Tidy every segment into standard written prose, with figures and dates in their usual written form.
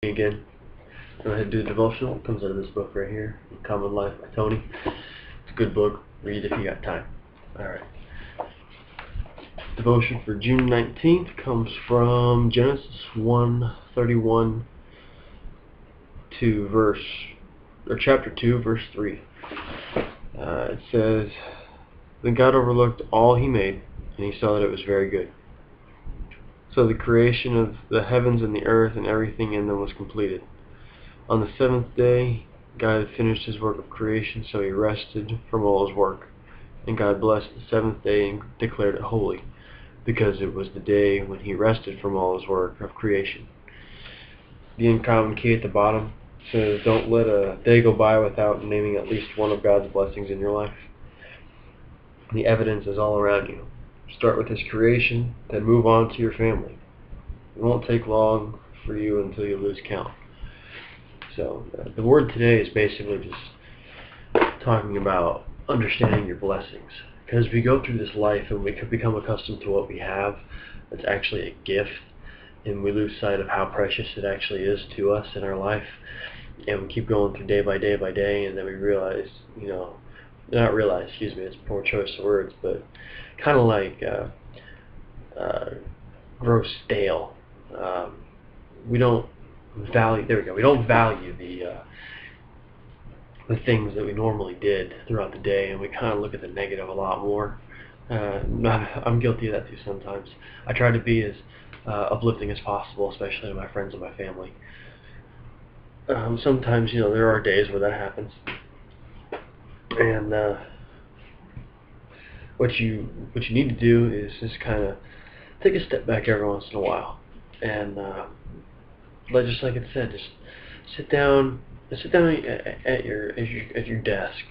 Again, go ahead and do the devotional. It comes out of this book right here, Common Life by Tony. It's a good book. Read it if you got time. Alright. Devotion for June 19th comes from Genesis 1:31 to chapter 2, verse 3. It says, "Then God overlooked all he made, and he saw that it was very good. So the creation of the heavens and the earth and everything in them was completed. On the seventh day, God had finished his work of creation, so he rested from all his work. And God blessed the seventh day and declared it holy, because it was the day when he rested from all his work of creation." The uncommon key at the bottom says, don't let a day go by without naming at least one of God's blessings in your life. The evidence is all around you. Start with his creation, then move on to your family. It won't take long for you until you lose count. So the word today is basically just talking about understanding your blessings. Because we go through this life and we could become accustomed to what we have that's actually a gift, and we lose sight of how precious it actually is to us in our life. And we keep going through day by day by day, and then we realize, it's a poor choice of words, but kind of like grow stale. We don't value the things that we normally did throughout the day, and we kind of look at the negative a lot more. I'm guilty of that too sometimes. I try to be as uplifting as possible, especially to my friends and my family. Sometimes, there are days where that happens, and what you need to do is just kind of take a step back every once in a while, and just like it said, just sit down at your desk,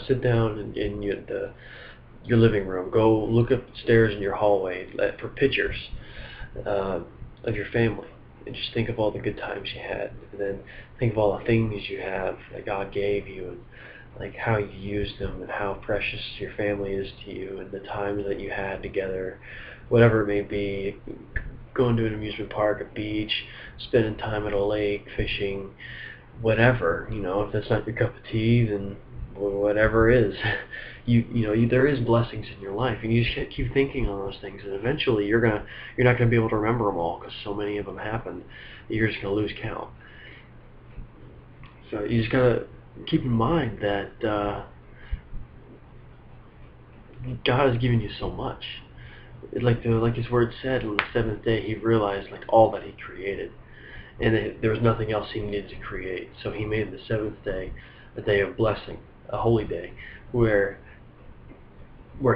sit down in your living room. Go look up the stairs in your hallway for pictures of your family, and just think of all the good times you had, and then think of all the things you have that God gave you, and like how you used them, and how precious your family is to you, and the times that you had together, whatever it may be. Going to an amusement park, a beach, spending time at a lake, fishing, whatever. If that's not your cup of tea, then whatever is. There is blessings in your life, and you just keep thinking on those things, and eventually you're not going to be able to remember them all, because so many of them happen that you're just going to lose count. So you just got to keep in mind that God has given you so much. Like his word said, on the seventh day he realized all that he created, and there was nothing else he needed to create. So he made the seventh day a day of blessing, a holy day, where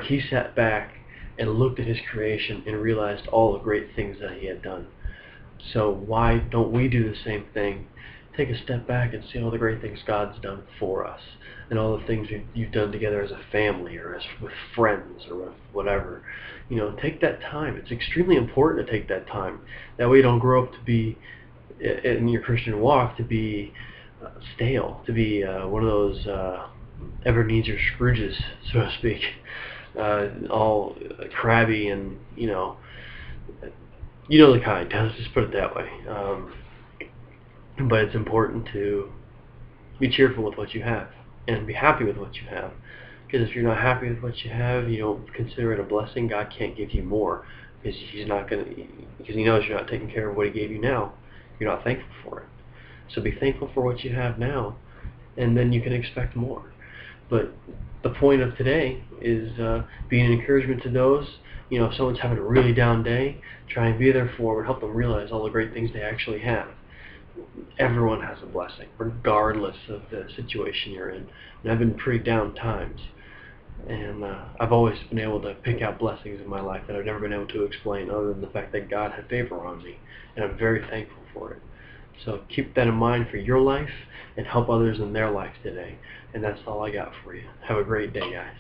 he sat back and looked at his creation and realized all the great things that he had done. So why don't we do the same thing? Take a step back and see all the great things God's done for us, and all the things you've done together as a family, or with friends, or with whatever. Take that time. It's extremely important to take that time. That way you don't grow up to be, in your Christian walk, to be stale, to be one of those Ebenezer Scrooges, so to speak, all crabby and, the kind. Let's just put it that way. But it's important to be cheerful with what you have and be happy with what you have. Because if you're not happy with what you have, you don't consider it a blessing, God can't give you more, because he knows you're not taking care of what he gave you now. You're not thankful for it. So be thankful for what you have now, and then you can expect more. But the point of today is being an encouragement to those. If someone's having a really down day, try and be there for them and help them realize all the great things they actually have. Everyone has a blessing, regardless of the situation you're in. And I've been pretty down times, and I've always been able to pick out blessings in my life that I've never been able to explain, other than the fact that God had favor on me, and I'm very thankful for it. So keep that in mind for your life, and help others in their life today. And that's all I got for you. Have a great day, guys.